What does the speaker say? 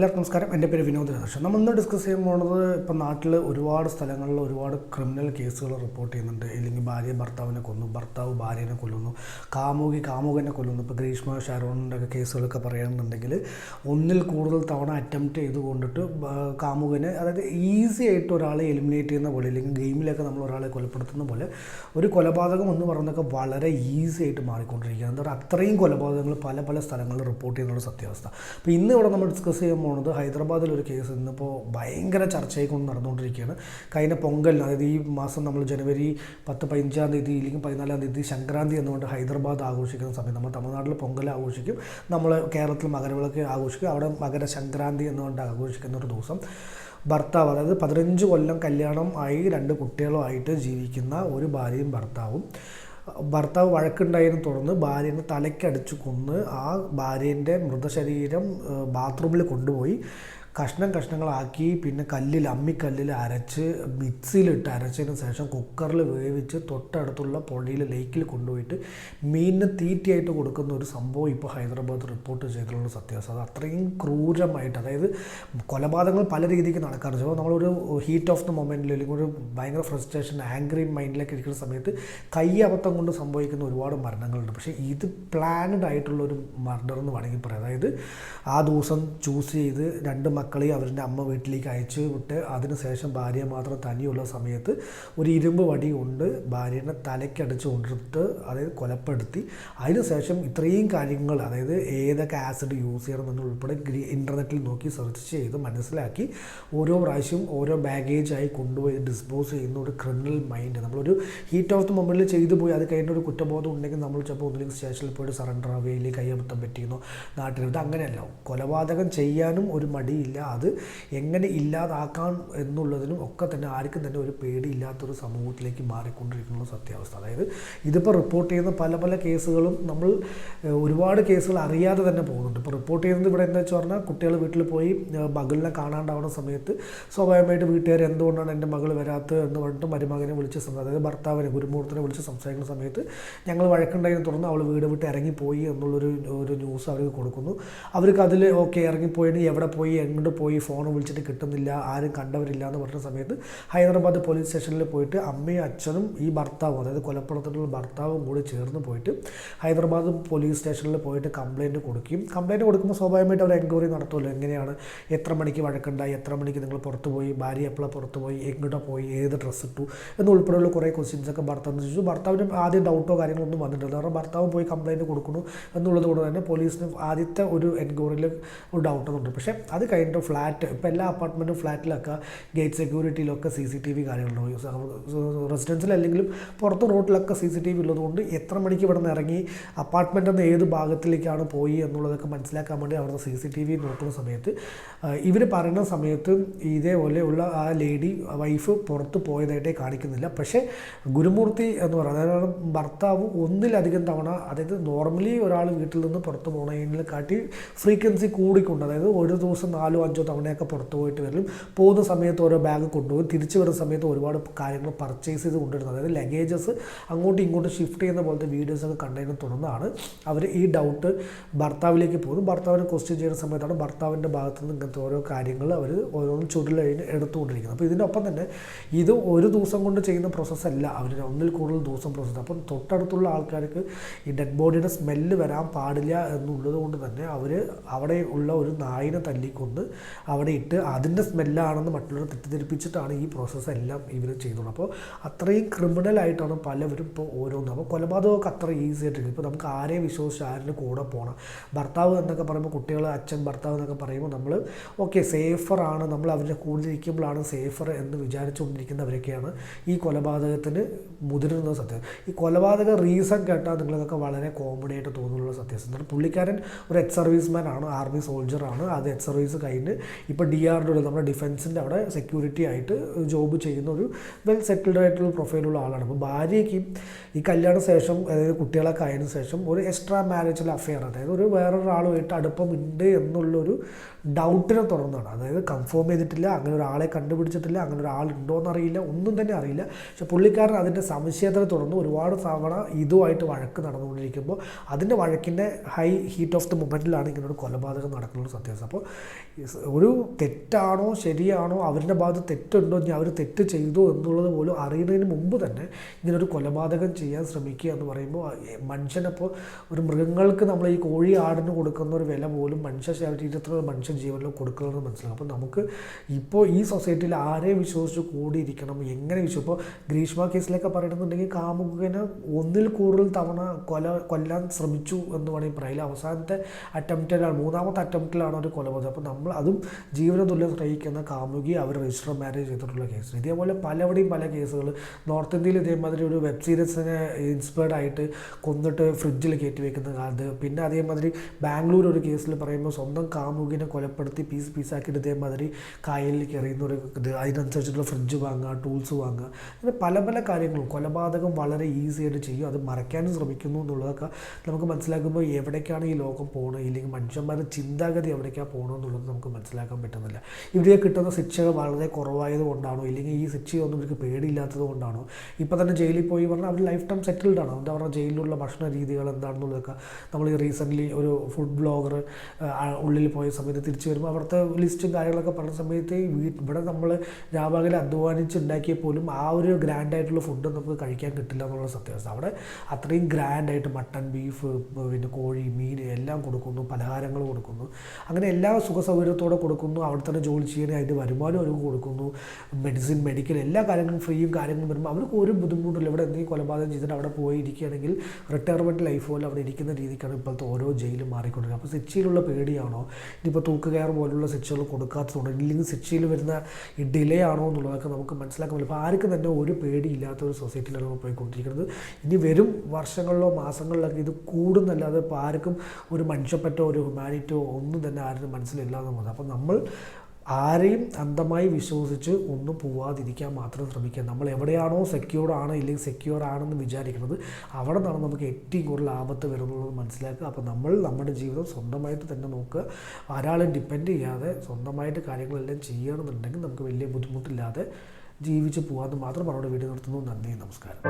എല്ലാവർക്കും നമസ്കാരം. എൻ്റെ പേര് വിനോദ് രാധാകൃഷ്ണൻ. നമ്മൾ ഇന്ന് ഡിസ്കസ് ചെയ്യാൻ പോകുന്നത് ഇപ്പം നാട്ടിൽ ഒരുപാട് സ്ഥലങ്ങളിൽ ഒരുപാട് ക്രിമിനൽ കേസുകൾ റിപ്പോർട്ട് ചെയ്യുന്നുണ്ട്. അല്ലെങ്കിൽ ഭാര്യ ഭർത്താവിനെ കൊന്നു, ഭർത്താവ് ഭാര്യനെ കൊല്ലുന്നു, കാമുകനെ കൊല്ലുന്നു. ഇപ്പോൾ ഗ്രീഷ്മ ഷാരോണിൻ്റെ ഒക്കെ കേസുകളൊക്കെ പറയുകയാണെന്നുണ്ടെങ്കിൽ ഒന്നിൽ കൂടുതൽ തവണ അറ്റംപ്റ്റ് ചെയ്ത് കൊണ്ടിട്ട് കാമുകനെ, അതായത് ഈസി ആയിട്ട് ഒരാളെ എലിമിനേറ്റ് ചെയ്യുന്ന പോലെ, അല്ലെങ്കിൽ ഗെയിമിലൊക്കെ നമ്മൾ ഒരാളെ കൊലപ്പെടുത്തുന്ന പോലെ ഒരു കൊലപാതകം എന്ന് പറയുന്നതൊക്കെ വളരെ ഈസി ആയിട്ട് മാറിക്കൊണ്ടിരിക്കുകയാണ്. എന്താ പറയുക, അത്രയും കൊലപാതകങ്ങൾ പല പല സ്ഥലങ്ങളിൽ റിപ്പോർട്ട് ചെയ്യുന്ന സത്യാവസ്ഥ. അപ്പോൾ ഇന്ന് ഇവിടെ നമ്മൾ ഡിസ്കസ് ചെയ്യാൻ പോകുന്നത് ഹൈദരാബാദിലൊരു കേസ് ഇന്നിപ്പോൾ ഭയങ്കര ചർച്ചയായിക്കൊണ്ട് നടന്നുകൊണ്ടിരിക്കുകയാണ്. കഴിഞ്ഞ പൊങ്കലിന്, അതായത് ഈ മാസം നമ്മൾ ജനുവരി 10, 15 തീയതി അല്ലെങ്കിൽ 14 സംക്രാന്തി എന്നുകൊണ്ട് ഹൈദരാബാദ് ആഘോഷിക്കുന്ന സമയം, നമ്മൾ തമിഴ്നാട്ടിൽ പൊങ്കൽ ആഘോഷിക്കും, നമ്മൾ കേരളത്തിൽ മകരവിളക്ക് ആഘോഷിക്കും, അവിടെ മകര സംക്രാന്തി എന്നുകൊണ്ട് ആഘോഷിക്കുന്ന ഒരു ദിവസം ഭർത്താവ്, അതായത് 15 കൊല്ലം കല്യാണം ആയി 2 കുട്ടികളുമായിട്ട് ജീവിക്കുന്ന ഒരു ഭാര്യയും ഭർത്താവ് വഴക്കുണ്ടായതിനെ തുടർന്ന് ഭാര്യനെ തലയ്ക്കടിച്ച് കൊന്ന് ആ ഭാര്യേൻ്റെ മൃതശരീരം ബാത്റൂമിൽ കൊണ്ടുപോയി കഷ്ണങ്ങളാക്കി, പിന്നെ അമ്മിക്കല്ലിൽ അരച്ച് മിക്സിയിലിട്ട് അരച്ചതിന് ശേഷം കുക്കറിൽ വേവിച്ച് തൊട്ടടുത്തുള്ള പുഴയിൽ ലേക്കിൽ കൊണ്ടുപോയിട്ട് മീനിന് തീറ്റയായിട്ട് കൊടുക്കുന്ന ഒരു സംഭവം ഇപ്പോൾ ഹൈദരാബാദ് റിപ്പോർട്ട് ചെയ്തിട്ടുള്ള സത്യാവസ്ഥ. അത് അത്രയും ക്രൂരമായിട്ട്, അതായത് കൊലപാതകങ്ങൾ പല രീതിക്ക് നടക്കാറുണ്ട്. ചിലപ്പോൾ നമ്മളൊരു ഹീറ്റ് ഓഫ് ദ മൊമെൻറ്റിൽ അല്ലെങ്കിൽ ഒരു ഭയങ്കര ഫ്രസ്ട്രേഷൻ, ആംഗ്രി മൈൻഡിലേക്ക് ഇരിക്കുന്ന സമയത്ത് അബദ്ധം കൊണ്ട് സംഭവിക്കുന്ന ഒരുപാട് മരണങ്ങളുണ്ട്. പക്ഷേ ഇത് പ്ലാനഡ് ആയിട്ടുള്ളൊരു മർഡർ എന്ന് വേണമെങ്കിൽ പറയാം. അതായത് ആ ദിവസം ചൂസ് ചെയ്ത് 2 മക്കളെയും അവരുടെ അമ്മ വീട്ടിലേക്ക് അയച്ചു വിട്ട് അതിനുശേഷം ഭാര്യ മാത്രം തനിയുള്ള സമയത്ത് ഒരു ഇരുമ്പ് വടി കൊണ്ട് ഭാര്യനെ തലയ്ക്കടിച്ച് കൊണ്ടിട്ട്, അതായത് കൊലപ്പെടുത്തി, അതിനുശേഷം ഇത്രയും കാര്യങ്ങൾ, അതായത് ഏതൊക്കെ ആസിഡ് യൂസ് ചെയ്യണം എന്നുൾപ്പെടെ ഇൻ്റർനെറ്റിൽ നോക്കി സെർച്ച് ചെയ്ത് മനസ്സിലാക്കി ഓരോ പ്രാവശ്യം ഓരോ ബാഗേജായി കൊണ്ടുപോയി ഡിസ്പോസ് ചെയ്യുന്ന ഒരു ക്രിമിനൽ മൈൻഡ്. നമ്മളൊരു ഹീറ്റ് ഓഫ് ദ മൊമെൻറ്റിൽ ചെയ്തു പോയി അത് കഴിഞ്ഞ ഒരു കുറ്റബോധം ഉണ്ടെങ്കിൽ നമ്മൾ ചിലപ്പോൾ ഒന്നില്ലെങ്കിൽ സ്റ്റേഷനിൽ പോയിട്ട് സറണ്ടർ ആവുകയില്ലേ, കയ്യബദ്ധം പറ്റിയെന്നോ നാട്ടിലിട്ട്, അങ്ങനെയല്ല. കൊലപാതകം ചെയ്യാനും ഒരു മടിയില്ല. അത് എങ്ങനെ ഇല്ലാതാക്കാം എന്നുള്ളതിനും ഒക്കെ തന്നെ ആർക്കും തന്നെ ഒരു പേടിയില്ലാത്തൊരു സമൂഹത്തിലേക്ക് മാറിക്കൊണ്ടിരിക്കുന്ന സത്യാവസ്ഥ. അതായത് ഇതിപ്പോൾ റിപ്പോർട്ട് ചെയ്യുന്ന പല പല കേസുകളും നമ്മൾ ഒരുപാട് കേസുകൾ അറിയാതെ തന്നെ പോകുന്നുണ്ട്. ഇപ്പോൾ റിപ്പോർട്ട് ചെയ്യുന്നത് ഇവിടെ എന്താ വെച്ച് പറഞ്ഞാൽ, കുട്ടികൾ വീട്ടിൽ പോയി മകളിനെ കാണാണ്ടാവുന്ന സമയത്ത് സ്വാഭാവികമായിട്ട് വീട്ടുകാർ എന്തുകൊണ്ടാണ് എൻ്റെ മകൾ വരാത്തത് എന്ന് പറഞ്ഞിട്ട് മരുമകനെ വിളിച്ച് അതായത് ഭർത്താവിനെ, ഗുരുമുഹൂർത്തിനെ വിളിച്ച് സംസാരിക്കുന്ന സമയത്ത് ഞങ്ങൾ വഴക്കുണ്ടായതിനെ തുടർന്ന് അവൾ വീട് വിട്ട് ഇറങ്ങിപ്പോയി എന്നുള്ളൊരു ന്യൂസ് അവർക്ക് കൊടുക്കുന്നു. അവർക്ക് അതിൽ ഓക്കെ, ഇറങ്ങിപ്പോയിട്ട് എവിടെ പോയി, എങ്ങോട്ട് പോയി, ഫോൺ വിളിച്ചിട്ട് കിട്ടുന്നില്ല, ആരും കണ്ടവരില്ല എന്ന് പറഞ്ഞ സമയത്ത് ഹൈദരാബാദ് പോലീസ് സ്റ്റേഷനിൽ പോയിട്ട് അമ്മയും അച്ഛനും ഈ ഭർത്താവും, അതായത് കൊലപ്പെടുത്തിട്ടുള്ള ഭർത്താവും കൂടി ചേർന്ന് പോയിട്ട് ഹൈദരാബാദ് പോലീസ് സ്റ്റേഷനിൽ പോയിട്ട് കംപ്ലയിൻറ്റ് കൊടുക്കുമ്പോൾ സ്വാഭാവികമായിട്ട് അവർ എൻക്വയറി നടത്തുമല്ലോ. എങ്ങനെയാണ്, എത്ര മണിക്ക് വഴക്കുണ്ടായി, എത്ര മണിക്ക് നിങ്ങൾ പുറത്ത് പോയി, ഭാര്യ എപ്പോഴാണ് പുറത്ത് പോയി, എങ്ങോട്ടാ പോയി, ഏത് ഡ്രസ്സ് ഇട്ടു എന്നുൾപ്പെടെയുള്ള കുറേ ക്വസ്റ്റ്യൻസൊക്കെ ഭർത്താവിന് ചോദിച്ചു. ഭർത്താവിന് ആദ്യം ഡൗട്ടോ കാര്യങ്ങളൊന്നും വന്നിട്ടില്ല. കാരണം ഭർത്താവ് പോയി കംപ്ലയിൻറ്റ് കൊടുക്കുന്നു എന്നുള്ളത് കൊണ്ട് തന്നെ പോലീസിന് ആദ്യത്തെ ഒരു എൻക്വയറിയിൽ ഒരു ഡൗട്ടൊന്നുണ്ട്. പക്ഷേ അത് കഴിഞ്ഞിട്ട് ഫ്ലാറ്റ്, ഇപ്പോൾ എല്ലാ അപ്പാർട്ട്മെൻറ്റും ഫ്ലാറ്റിലൊക്കെ ഗേറ്റ് സെക്യൂരിറ്റിയിലൊക്കെ CCTV കാര്യങ്ങളുണ്ടാവും. റെസിഡൻസിലല്ലെങ്കിലും പുറത്ത് റോഡിലൊക്കെ CCTV ഉള്ളതുകൊണ്ട് എത്ര മണിക്ക് ഇവിടെ നിന്ന് ഇറങ്ങി, അപ്പാർട്ട്മെൻറ്റിൽ നിന്ന് ഏത് ഭാഗത്തിലേക്കാണ് പോയി എന്നുള്ളതൊക്കെ മനസ്സിലാക്കാൻ വേണ്ടി അവിടുന്ന് CCTV നോക്കുന്ന സമയത്ത് ഇവർ പറയുന്ന സമയത്ത് ഇതേപോലെയുള്ള ആ വൈഫ് പുറത്ത് പോയതായിട്ടേ കാണിക്കുന്നില്ല. പക്ഷേ ഗുരുമൂർത്തി എന്ന് പറയുന്നത്, അതായത് ഭർത്താവ് ഒന്നിലധികം തവണ, അതായത് നോർമലി ഒരാൾ വീട്ടിൽ നിന്ന് പുറത്ത് പോകുന്നതിനെ കാട്ടി ഫ്രീക്വൻസി കൂടിക്കൊണ്ട്, അതായത് ഒരു ദിവസം 4-5 തവണയൊക്കെ പുറത്ത് പോയിട്ട് വരും. പോകുന്ന സമയത്ത് ഓരോ ബാഗ് കൊണ്ടുപോകും, തിരിച്ചു വരുന്ന സമയത്ത് ഒരുപാട് കാര്യങ്ങൾ പർച്ചേസ് ചെയ്ത് കൊണ്ടുവരുന്നത്, അതായത് ലഗേജസ് അങ്ങോട്ടും ഇങ്ങോട്ടും ഷിഫ്റ്റ് ചെയ്യുന്ന പോലത്തെ വീഡിയോസൊക്കെ കണ്ടതിനെ തുടർന്നാണ് അവർ ഈ ഡൗട്ട് ഭർത്താവിലേക്ക് പോകുന്നു. ഭർത്താവിനെ ക്വസ്റ്റ്യൻ ചെയ്യുന്ന സമയത്താണ് ഭർത്താവിൻ്റെ ഭാഗത്തു നിന്ന് ഇങ്ങനത്തെ ഓരോ കാര്യങ്ങൾ അവർ ഓരോന്നും ചുരുളഴിഞ്ഞ് എടുത്തുകൊണ്ടിരിക്കുന്നത്. അപ്പോൾ ഇതിൻ്റെ ഒപ്പം തന്നെ ഇത് ഒരു ദിവസം കൊണ്ട് ചെയ്യുന്ന പ്രോസസ്സല്ല, അവർ ഒന്നിൽ കൂടുതൽ ദിവസം പ്രോസസ്സ്. അപ്പം തൊട്ടടുത്തുള്ള ആൾക്കാർക്ക് ഈ ഡെഡ് ബോഡിയുടെ സ്മെല്ല് വരാൻ പാടില്ല എന്നുള്ളത് കൊണ്ട് തന്നെ അവർ അവിടെ ഉള്ള ഒരു നായിനെ തല്ലിക്കൊന്ന് അവിടെ ഇട്ട് അതിൻ്റെ സ്മെല്ലാണെന്ന് മറ്റുള്ളവർ തെറ്റിദ്ധരിപ്പിച്ചിട്ടാണ് ഈ പ്രോസസ്സ് എല്ലാം ഇവർ ചെയ്തോളൂ. അപ്പോൾ അത്രയും ക്രിമിനലായിട്ടാണ് പലവരും ഇപ്പോൾ ഓരോന്നും. അപ്പോൾ കൊലപാതകമൊക്കെ അത്ര ഈസി ആയിട്ടിരിക്കും. ഇപ്പോൾ നമുക്ക് ആരെയും വിശ്വസിച്ച് ആരുടെ കൂടെ പോകണം, ഭർത്താവ് എന്നൊക്കെ പറയുമ്പോൾ, കുട്ടികൾ, അച്ഛൻ, ഭർത്താവ് എന്നൊക്കെ പറയുമ്പോൾ നമ്മൾ ഓക്കെ സേഫറാണ്, നമ്മൾ അവരുടെ കൂടെ ഇരിക്കുമ്പോഴാണ് സേഫർ എന്ന് വിചാരിച്ചുകൊണ്ടിരിക്കുന്നവരൊക്കെയാണ് ഈ കൊലപാതകത്തിന് മുതിരുന്നത്. സത്യം, ഈ കൊലപാതക റീസൺ കേട്ടാൽ നിങ്ങൾക്കൊക്കെ വളരെ കോമഡി ആയിട്ട് തോന്നുന്നുള്ള സത്യസന്ധത. പുള്ളിക്കാരൻ ഒരു എക്സ് സർവീസ്മാൻ ആണ്, ആർമി സോൾജറാണ്. അത് എക്സ് സർവീസ് കഴിഞ്ഞ് ഇപ്പോൾ DRDO, നമ്മുടെ ഡിഫൻസിൻ്റെ അവിടെ സെക്യൂരിറ്റി ആയിട്ട് ജോബ് ചെയ്യുന്ന ഒരു വെൽ സെറ്റിൽഡ് ആയിട്ടുള്ള പ്രൊഫൈലുള്ള ആളാണ്. അപ്പോൾ ഭാര്യയ്ക്ക് ഈ കല്യാണ ശേഷം, അതായത് കുട്ടികളൊക്കെ ആയതിനു ശേഷം ഒരു എക്സ്ട്രാ മാരേജൽ അഫെയർ, അതായത് ഒരു വേറൊരാളുമായിട്ട് അടുപ്പമുണ്ട് എന്നുള്ളൊരു ഡൗട്ടിനെ തുടർന്നാണ്. അതായത് കൺഫേം ചെയ്തിട്ടില്ല, അങ്ങനെ ഒരാളെ കണ്ടുപിടിച്ചിട്ടില്ല, അങ്ങനെ ഒരാളുണ്ടോ എന്നറിയില്ല, ഒന്നും തന്നെ അറിയില്ല. പക്ഷെ പുള്ളിക്കാരൻ അതിൻ്റെ സംശയത്തെ തുടർന്ന് ഒരുപാട് തവണ ഇതുമായിട്ട് വഴക്ക് നടന്നുകൊണ്ടിരിക്കുമ്പോൾ അതിൻ്റെ വഴക്കിൻ്റെ ഹൈ ഹീറ്റ് ഓഫ് ദ മൊമെൻറ്റിലാണ് ഇങ്ങനൊരു കൊലപാതകം നടക്കുന്നത് സത്യാവസ്ഥ. അപ്പോൾ ഒരു തെറ്റാണോ ശരിയാണോ, അവരുടെ ഭാഗത്ത് തെറ്റുണ്ടോ, ഇനി അവർ തെറ്റ് ചെയ്തോ എന്നുള്ളത് പോലും അറിയുന്നതിന് മുമ്പ് തന്നെ ഇങ്ങനൊരു കൊലപാതകം ചെയ്യാൻ ശ്രമിക്കുക എന്ന് പറയുമ്പോൾ മനുഷ്യനപ്പോൾ ഒരു മൃഗങ്ങൾക്ക് നമ്മൾ ഈ കോഴി ആടിന് കൊടുക്കുന്ന ഒരു വില പോലും മനുഷ്യ ശരീരത്തിലുള്ള മനുഷ്യ ജീവനിൽ കൊടുക്കണമെന്ന് മനസ്സിലാക്കും. അപ്പോൾ നമുക്ക് ഇപ്പോൾ ഈ സൊസൈറ്റിയിൽ ആരെ വിശ്വസിച്ച് കൂടിയിരിക്കണം, എങ്ങനെ ഇപ്പോൾ ഗ്രീഷ്മ കേസിലൊക്കെ പറയുന്നുണ്ടെങ്കിൽ കാമുകനെ ഒന്നിൽ കൂടുതൽ തവണ കൊല്ലാൻ ശ്രമിച്ചു എന്ന് വേണമെങ്കിൽ പറയില്ല. അവസാനത്തെ അറ്റംപ്റ്റിലാണ്, മൂന്നാമത്തെ അറ്റംപ്റ്റിലാണ് ഒരു കൊലപാതകം. അപ്പോൾ നമ്മൾ അതും ജീവന തുല്യം സ്നേഹിക്കുന്ന കാമുകി അവർ രജിസ്റ്റർ മാരേജ് ചെയ്തിട്ടുള്ള കേസ്. ഇതേപോലെ പലവിടെയും പല കേസുകൾ നോർത്ത് ഇന്ത്യയിൽ ഇതേമാതിരി ഒരു വെബ് സീരീസിനെ ഇൻസ്പയർഡ് ആയിട്ട് കൊന്നിട്ട് ഫ്രിഡ്ജിൽ കയറ്റി വെക്കുന്ന കാലത്ത്. പിന്നെ അതേമാതിരി ബാംഗ്ലൂർ ഒരു കേസിൽ പറയുമ്പോൾ സ്വന്തം കാമുകിനെ കൊലപ്പെടുത്തി പീസാക്കിയിട്ട് ഇതേമാതിരി കായലിലേക്ക് എറിയുന്ന ഒരു ഇത്, അതിനനുസരിച്ചിട്ടുള്ള ഫ്രിഡ്ജ് വാങ്ങുക, ടൂൾസ് വാങ്ങുക, അങ്ങനെ പല പല കാര്യങ്ങളും കൊലപാതകം വളരെ ഈസി ആയിട്ട് ചെയ്യും. അത് മറയ്ക്കാനും ശ്രമിക്കുന്നു എന്നുള്ളതൊക്കെ നമുക്ക് മനസ്സിലാക്കുമ്പോൾ എവിടേക്കാണ് ഈ ലോകം പോകുന്നത്, ഇല്ലെങ്കിൽ മനുഷ്യന്മാരുടെ ചിന്താഗതി എവിടേക്കാണ് പോകണമെന്നുള്ളത് നമുക്ക് മനസ്സിലാക്കാൻ പറ്റുന്നില്ല. ഇവരെ കിട്ടുന്ന ശിക്ഷകൾ വളരെ കുറവായത് കൊണ്ടാണോ, ഇല്ലെങ്കിൽ ഈ ശിക്ഷയൊന്നും ഇവർക്ക് പേടിയില്ലാത്തത് കൊണ്ടാണോ, ഇപ്പോൾ തന്നെ ജയിലിൽ പോയി പറഞ്ഞാൽ അവർ ലൈഫ് ടൈം സെറ്റിൽഡ് ആണ്. എന്താ പറഞ്ഞാൽ ജയിലിലുള്ള ഭക്ഷണ രീതികൾ എന്താണെന്നുള്ളതൊക്കെ നമ്മൾ ഈ റീസെൻ്റ്ലി ഒരു ഫുഡ് ബ്ലോഗർ ഉള്ളിൽ പോയ സമയത്ത് തിരിച്ചു വരുമ്പോൾ അവിടുത്തെ ലിസ്റ്റും കാര്യങ്ങളൊക്കെ പറഞ്ഞ സമയത്ത് ഇവിടെ നമ്മൾ രാപകൽ അധ്വാനിച്ചുണ്ടാക്കിയ പോലും ആ ഒരു ഗ്രാൻഡായിട്ടുള്ള ഫുഡ് നമുക്ക് കഴിക്കാൻ കിട്ടില്ല എന്നുള്ള സത്യാവസ്ഥ. അവിടെ അത്രയും ഗ്രാൻഡായിട്ട് മട്ടൺ, ബീഫ്, പിന്നെ കോഴി, മീൻ എല്ലാം കൊടുക്കുന്നു, പലഹാരങ്ങൾ കൊടുക്കുന്നു, അങ്ങനെ എല്ലാ സുഖ സൗകര്യത്തോടെ കൊടുക്കുന്നു. അവിടെ തന്നെ ജോലി ചെയ്യാൻ അതിൻ്റെ വരുമാനം അവർക്ക് കൊടുക്കുന്നു, മെഡിസിൻ, മെഡിക്കൽ എല്ലാ കാര്യങ്ങളും ഫ്രീയും കാര്യങ്ങളും വരുമ്പോൾ അവർക്ക് ഒരു ബുദ്ധിമുട്ടില്ല. ഇവിടെ എന്തെങ്കിലും കൊലപാതകം ചെയ്തിട്ട് അവിടെ പോയി ഇരിക്കുകയാണെങ്കിൽ റിട്ടയർമെൻറ്റ് ലൈഫ് പോലെ അവിടെ ഇരിക്കുന്ന രീതിക്കാണ് ഇപ്പോഴത്തെ ഓരോ ജയിലും മാറിക്കൊണ്ടിരിക്കുന്നത്. അപ്പോൾ ശിക്ഷയിലുള്ള പേടിയാണോ, ഇനിയിപ്പോൾ തൂക്കുകയർ പോലുള്ള ശിക്ഷകൾ കൊടുക്കാത്തതുകൊണ്ട്, ഇല്ലെങ്കിൽ ശിക്ഷയിൽ വരുന്ന ഈ ഡിലേ ആണോ എന്നുള്ളതൊക്കെ നമുക്ക് മനസ്സിലാക്കാൻ പറ്റില്ല. അപ്പോൾ ആർക്കും തന്നെ ഒരു പേടിയില്ലാത്ത ഒരു സൊസൈറ്റിയിലാണ് നമ്മൾ പോയിക്കൊണ്ടിരിക്കുന്നത്. ഇനി വരും വർഷങ്ങളിലോ മാസങ്ങളിലൊക്കെ ഇത് കൂടുന്നല്ലാതെ ഇപ്പോൾ ആർക്കും ഒരു മനുഷ്യപ്പറ്റോ ഒരു ഹ്യൂമാനിറ്റോ ഒന്നും തന്നെ ആരും മനസ്സിലില്ല എന്നുള്ളത്. അപ്പോൾ നമ്മൾ ആരെയും അന്ധമായി വിശ്വസിച്ച് ഒന്നും പോവാതിരിക്കാൻ മാത്രം ശ്രമിക്കുക. നമ്മൾ എവിടെയാണോ സെക്യൂർഡാണ് ഇല്ലെങ്കിൽ സെക്യൂർ ആണെന്ന് വിചാരിക്കുന്നത് അവിടെ നിന്നാണ് നമുക്ക് ഏറ്റവും കൂടുതൽ ആപത്ത് വരുന്നുള്ളത് മനസ്സിലാക്കുക. അപ്പോൾ നമ്മൾ നമ്മുടെ ജീവിതം സ്വന്തമായിട്ട് തന്നെ നോക്കുക, ഒരാളെ ഡിപ്പെൻഡ് ചെയ്യാതെ സ്വന്തമായിട്ട് കാര്യങ്ങളെല്ലാം ചെയ്യണമെന്നുണ്ടെങ്കിൽ നമുക്ക് വലിയ ബുദ്ധിമുട്ടില്ലാതെ ജീവിച്ച് പോകാമെന്ന് മാത്രം പറഞ്ഞുകൊണ്ട് വീഡിയോ നിർത്തുന്നു. നന്ദി, നമസ്കാരം.